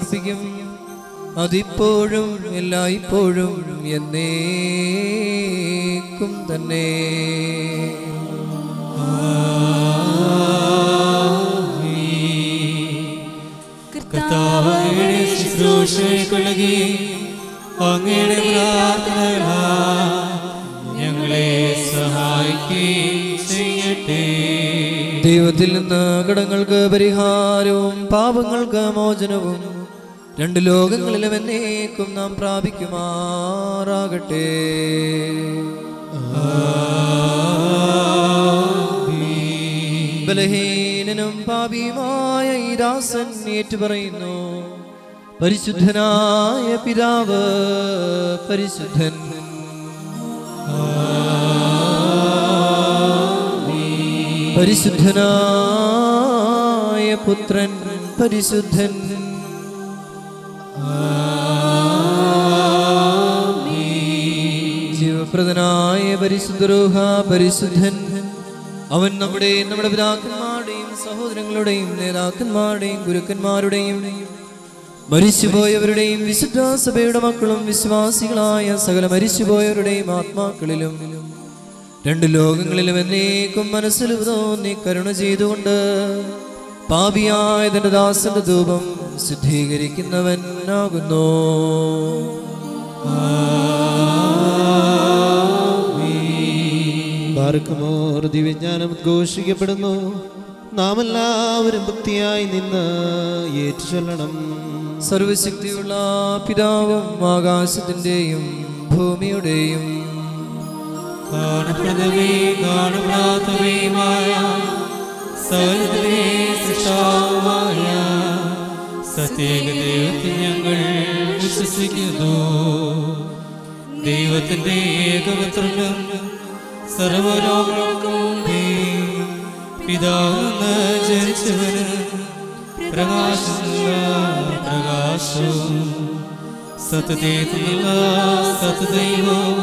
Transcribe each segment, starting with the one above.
സമർപ്പിക്കും, അതിപ്പോഴും എല്ലായ്പ്പോഴും എന്നേക്കും തന്നെ. കർത്താവേ, ശുശ്രൂഷയ്ക്കുള്ളകി അങ്ങയുടെ പ്രാർത്ഥനകളാൽ ഞങ്ങളെ സഹായിക്കുകയും ചെയ്യട്ടെ. ദൈവത്തിൽ നിന്ന് കടങ്ങൾക്ക് പരിഹാരവും പാപങ്ങൾക്ക് മോചനവും രണ്ട് ലോകങ്ങളിലും എന്നേക്കും നാം പ്രാപിക്കുമാറാകട്ടെ. ബലഹീനനും പാപിയുമായ ഈ ദാസൻ ഏറ്റുപറയുന്നു, പരിശുദ്ധനായ പിതാവ് പരിശുദ്ധൻ, പരിശുദ്ധനായ പുത്രൻ പരിശുദ്ധൻ, ജീവപ്രദനായ പരിശുദ്ധ റൂഹ പരിശുദ്ധൻ. അവൻ നമ്മുടെ പിതാക്കന്മാരുടെയും സഹോദരങ്ങളുടെയും നേതാക്കന്മാരുടെയും ഗുരുക്കന്മാരുടെയും മരിച്ചുപോയവരുടെയും വിശുദ്ധ സഭയുടെ മക്കളും വിശ്വാസികളായ സകല മരിച്ചുപോയവരുടെയും ആത്മാക്കളിലും രണ്ട് ലോകങ്ങളിലും എന്നേക്കും മനസ്സിൽ തോന്നി കരുണ ചെയ്തുകൊണ്ട് പാപിയായ തന്റെ ദാസന്റെ ധൂപം ശുദ്ധീകരിക്കുന്നവനാകുന്നു. ബാർക്കുമോർ ദിവ്യജ്ഞാനം ഉദ്ഘോഷിക്കപ്പെടുന്നു. നാം എല്ലാവരും ഭക്തിയായി നിന്ന് ഏറ്റുചൊല്ലണം. സർവശക്തിയുള്ള പിതാവും ആകാശത്തിന്റെയും ഭൂമിയുടെയും കാണപ്പെടുന്നവയും കാണപ്പെടാത്തവയുമായ സകലത്തിലെ സൃഷ്ടാവുമായ സത്യേക ദൈവത്തിൽ ഞങ്ങൾ വിശ്വസിക്കുന്നു. ദൈവത്തിന്റെ ഏകപുത്രനും സർവ്വലോകങ്ങൾക്കും മുമ്പേ പിതാവെന്ന് ജനിച്ചവന് പ്രകാശമുള്ള പ്രകാശവും സത്യദൈവത്തിലുള്ള സത്യദൈവവും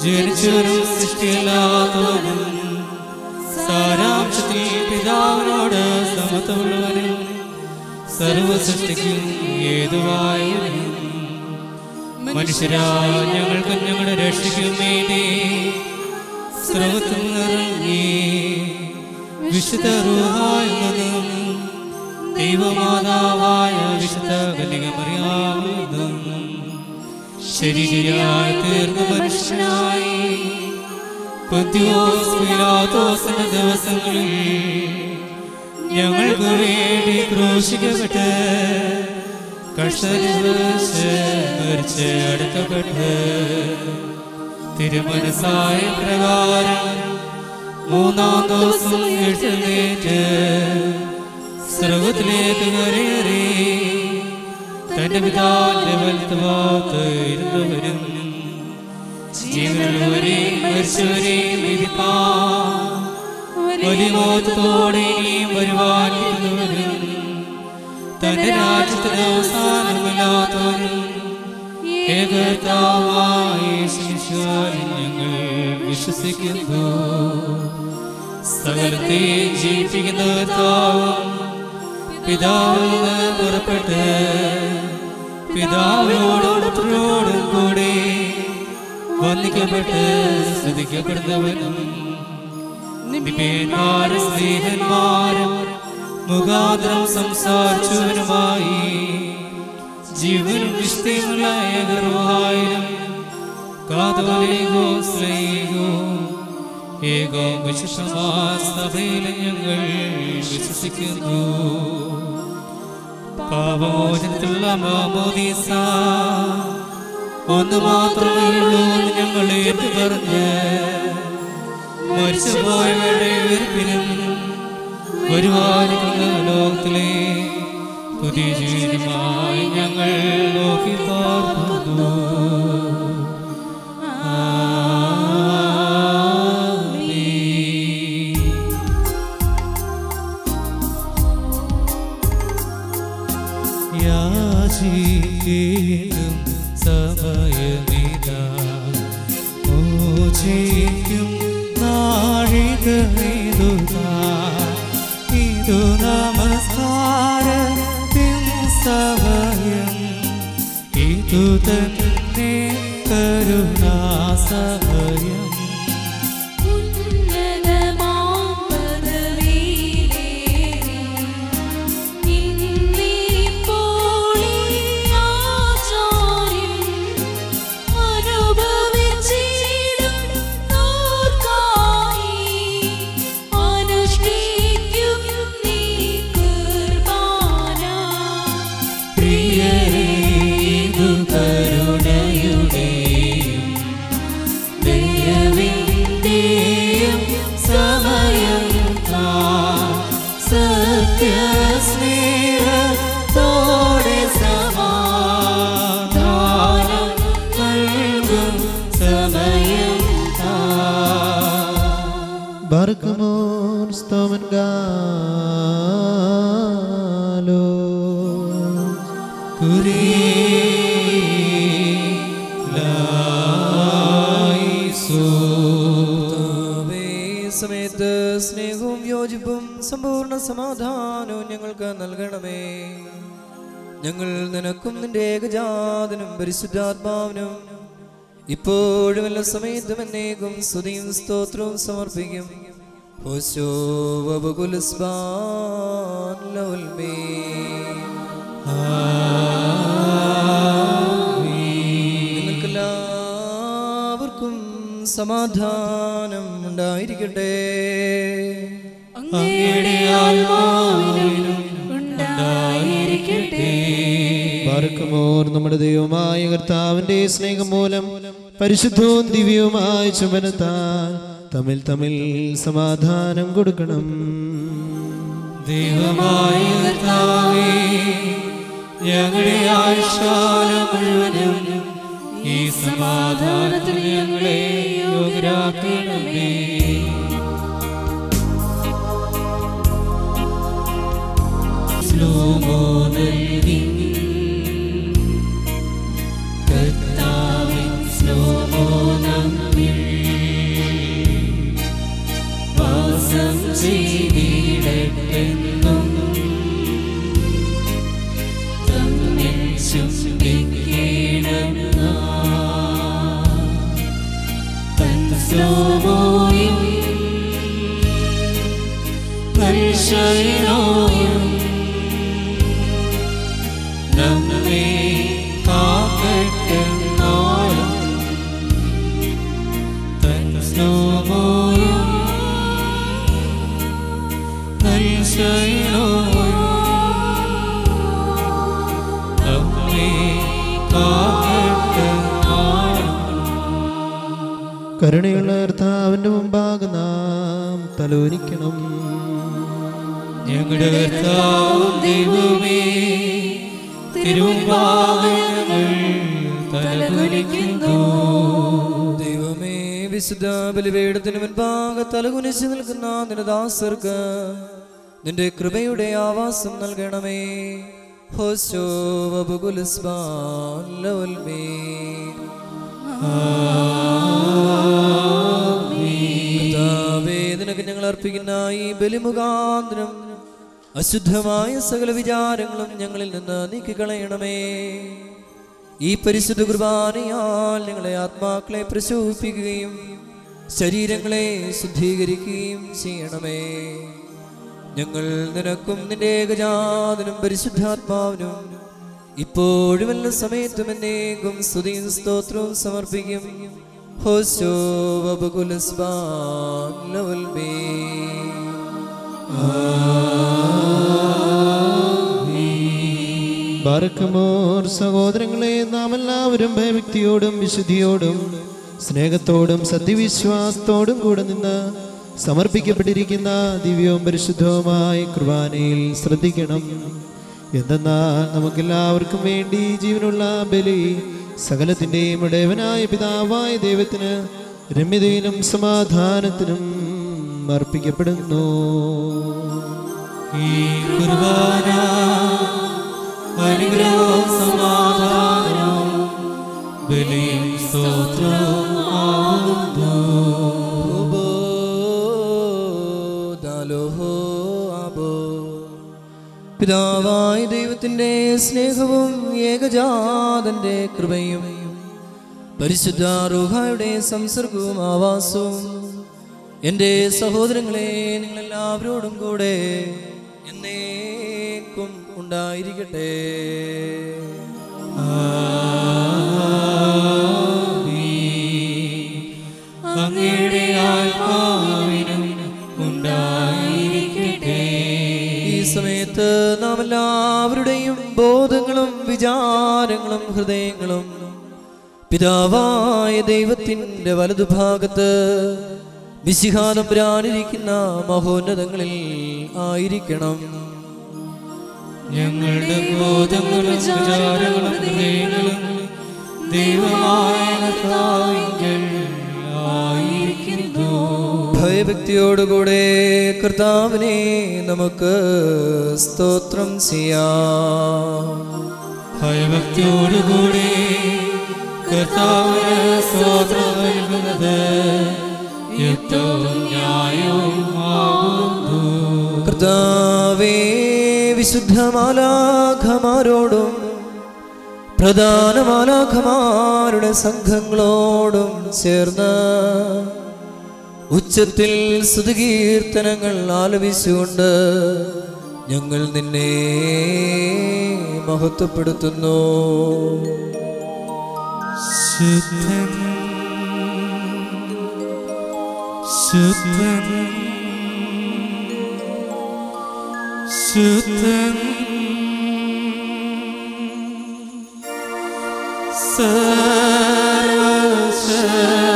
ജനിച്ചവനും സൃഷ്ടിയല്ലാത്തവനും സാരാംശത്തിൽ പിതാവിനോട് സമത്വമുള്ളവനും സർവസൃഷ്ടിക്കും ഏതുവായവനും മനുഷ്യരായ ഞങ്ങൾക്ക് ഞങ്ങളുടെ രക്ഷയ്ക്കും വേണ്ടി സ്രവത്തിൽ നിറങ്ങി വിശുദ്ധ റൂഹായെന്നതും ദൈവമാതാവായ വിശുദ്ധ കന്യകമറിയാമെന്നതും ശരീരയായി തീർന്ന മനുഷ്യനായി പൊന്തിയോസ് പീലാത്തോസിന്റെ ദിവസങ്ങളിൽ ഞങ്ങൾക്ക് വേണ്ടി ക്രൂശിക്കപ്പെട്ട് കഷ്ടനിച്ച് മരിച്ച് അടക്കപ്പെട്ട് തിരുമനസായ പ്രകാരം മൂന്നാം ദിവസം എഴുന്നേറ്റ് സ്വർഗ്ഗത്തിലേക്ക് കയറി തന്റെ പിതാവിന്റെ വലത്തുഭാഗത്ത് ഇരുന്നവരും ജീവനുള്ളവരെയും മരിച്ചവരെയും വിധിപ്പാൻ വലിയ മോഹത്തോടെ ഇനിയും വരുവാനിരുന്നവരും തന്റെ രാജ്യത്തിന് അവസാനമില്ലാത്തവരും ഏകകർത്താവായ യേശുവിൽ ഞങ്ങൾ വിശ്വസിക്കുന്നു. സകലത്തെ ജീവിപ്പിക്കുന്ന കർത്താവും പിതാവിൽ നിന്ന് പുറപ്പെട്ട് പിതാവിനോടും പുത്രനോടും കൂടെ വന്ദിക്കപ്പെട്ട് സ്തുതിക്കപ്പെടുന്നവനും നിബിയന്മാരും സ്നേഹന്മാരും മുഖാന്തരം സംസാരിച്ചവനുമായി ജീവനും വിശുദ്ധിയുമുള്ള ഏകറുഹായിലും കാതോലികവും സ്നേഹവും ഏകവും വിശുദ്ധമായ സഭയിൽ ഞങ്ങൾ വിശ്വസിക്കുന്നു. പാപമോചനത്തിലുള്ള മാമോദീസ ഒന്ന് മാത്രമേ ഉള്ളൂ എന്ന് ഞങ്ങൾ ഏറ്റുപറഞ്ഞ് മരിച്ചുപോയവരുടെ ഉയർപ്പിനും വരുവാനിരിക്കുന്ന ലോകത്തിലെ പുതിയ ജീവിതമായി ഞങ്ങൾ നോക്കി പാർക്കുന്നു. യാചിക്കും സമയമിതാ, മോചിക്കും നാഴികയിതുതാ. ഇതു നമസ്കാരത്തിൻ സമയം. ഇതുതന്നെ കരുണാസമയം Barkamon stomen galo സമയത്ത് സ്നേഹവും യോജിപ്പും സമ്പൂർണ്ണ സമാധാനവും ഞങ്ങൾക്ക് നൽകണമേ. ഞങ്ങൾ നിനക്കും നിന്റെ ഏകജാതനും പരിശുദ്ധാത്മാവിനും ഇപ്പോഴും എല്ലാ സമയത്തും എന്നേക്കും സ്തുതിയും സ്തോത്രവും സമർപ്പിക്കും. നിങ്ങൾക്കെല്ലാവർക്കും സമാധാനം ഉണ്ടായിരിക്കട്ടെ. ബാർക്കുമോർ നമ്മുടെ ദൈവമായ കർത്താവിന്റെ സ്നേഹം മൂലം പരിശുദ്ധവും ദിവ്യവുമായ ചുമനത്താൽ തമ്മിൽ തമ്മിൽ സമാധാനം കൊടുക്കണം. ദൈവമായ കർത്താവേ, ഞങ്ങളുടെ ആയുഷ്കാലം മുഴുവനും ഈ സമാധാനത്തിന് ഞങ്ങളെ യോഗ്യരാക്കണമേ. കർത്താവിൻ സ്ലോമോ നമ്മിൽ വാസം ചെയ്തിടട്ടെന്നും തമ്മിൽ ചുംബിക്കണം. തൻ സ്ലോമോയും പരിശയനോയും നമ്മെ കാക്കട്ടെ നാളും. തൻ സ്ലോമോയും പരിശയനോയും നമ്മെ കാക്കട്ടെ നാളും. കരുണയുള്ള കർത്താവിന്റെ മുമ്പാകെ നാം തലോനിക്കണം. ഞങ്ങളുടെ കർത്താവ് ദൈവമേ, തിരുമുമ്പാകെ ഞങ്ങൾ തലകുനിക്കുന്നു. ദൈവമേ, വിശുദ്ധ ബലിപീഠത്തിന് മുൻപാകെ തലകുനിച്ച് നിൽക്കുന്ന നിന്റെ ദാസർക്ക് നിന്റെ കൃപയുടെ ആവാസം നൽകണമേ. ഹോശോ വബുകുലസ്ബാൻ ലവൽമേ. കർത്താവേ, നിനക്ക് ഞങ്ങൾ അർപ്പിക്കുന്ന ഈ ബലിമുഖാന്തരം അശുദ്ധമായ സകല വിചാരങ്ങളും ഞങ്ങളിൽ നിന്ന് നീക്കിക്കളയണമേ. ഈ പരിശുദ്ധ കുർബാനയാൽ ഞങ്ങളെ ആത്മാക്കളെ പ്രശോഭിപ്പിക്കുകയും ശരീരങ്ങളെ ശുദ്ധീകരിക്കുകയും ചെയ്യണമേ. ഞങ്ങൾ നിനക്കും നിന്റെ ഏകജാതനും പരിശുദ്ധാത്മാവിനും ഇപ്പോഴും എല്ലാ സമയത്തും എന്നേക്കും സ്തുതിയും സ്തോത്രവും സമർപ്പിക്കും. ഹോശോ വബകുലസ്ബാൻ ലവൽമേ. ബാർക്കുമോർ സഹോദരങ്ങളെ, നാം എല്ലാവരും ഭയഭക്തിയോടും വിശുദ്ധിയോടും സ്നേഹത്തോടും സത്യവിശ്വാസത്തോടും കൂടെ നിന്ന് സമർപ്പിക്കപ്പെട്ടിരിക്കുന്ന ദിവ്യവും പരിശുദ്ധവുമായ കുർബാനയിൽ ശ്രദ്ധിക്കണം. എന്തെന്നാൽ നമുക്കെല്ലാവർക്കും വേണ്ടി ജീവനുള്ള ബലി സകലത്തിൻ്റെയും ഇടയവനായ പിതാവായ ദൈവത്തിന് രമ്യതയിലും സമാധാനത്തിനും അർപ്പിക്കപ്പെടുന്നു. ഈ കുർബാന അനുഗ്രഹവും സമാധാനവും ബലിയും സ്തോത്രവും ആകുന്നു. പിതാവായ ദൈവത്തിന് ദൈവത്തിൻ്റെ സ്നേഹവും ഏകജാതന്റെ കൃപയും പരിശുദ്ധ റൂഹായുടെ സംസർഗവും ആവാസവും എൻ്റെ സഹോദരങ്ങളെ നിങ്ങളെല്ലാവരോടും കൂടെ എന്നേക്കും ഉണ്ടായിരിക്കട്ടെ. അങ്ങയുടെ ആത്മാവിനും ഉണ്ടായിരിക്കട്ടെ. ഈ സമയത്ത് നാം എല്ലാവരുടെയും ബോധങ്ങളും വിചാരങ്ങളും ഹൃദയങ്ങളും പിതാവായ ദൈവത്തിൻ്റെ വലതുഭാഗത്ത് മിശിഹാ തമ്പുരാനിരിക്കുന്ന മഹോന്നതങ്ങളിൽ ആയിരിക്കണം. ഞങ്ങളുടെ ബോധങ്ങളും വിചാരങ്ങളും ഹൃദയങ്ങളും ദൈവമായ കർത്താവിങ്കൽ ആയിരിക്കുന്നു. ഭയഭക്തിയോടുകൂടെ കർത്താവിനെ നമുക്ക് സ്തോത്രം ചെയ്യാം. ഭയഭക്തിയോടുകൂടെ കർത്താവിന് സ്തോത്രം നൽകുന്നത് ഏറ്റവും ന്യായവുമാകുന്നു. കർത്താവേ, വിശുദ്ധ മാലാഖമാരോടും പ്രധാന മാലാഖമാരുടെ സംഘങ്ങളോടും ചേർന്ന് ഉച്ചത്തിൽ സ്തുതികീർത്തനങ്ങൾ ആലപിച്ചുകൊണ്ട് ഞങ്ങൾ നിന്നെ മഹത്വപ്പെടുത്തുന്നു. ശുദ്ധൻ ശുദ്ധൻ ശുദ്ധൻ സർവശക്തൻ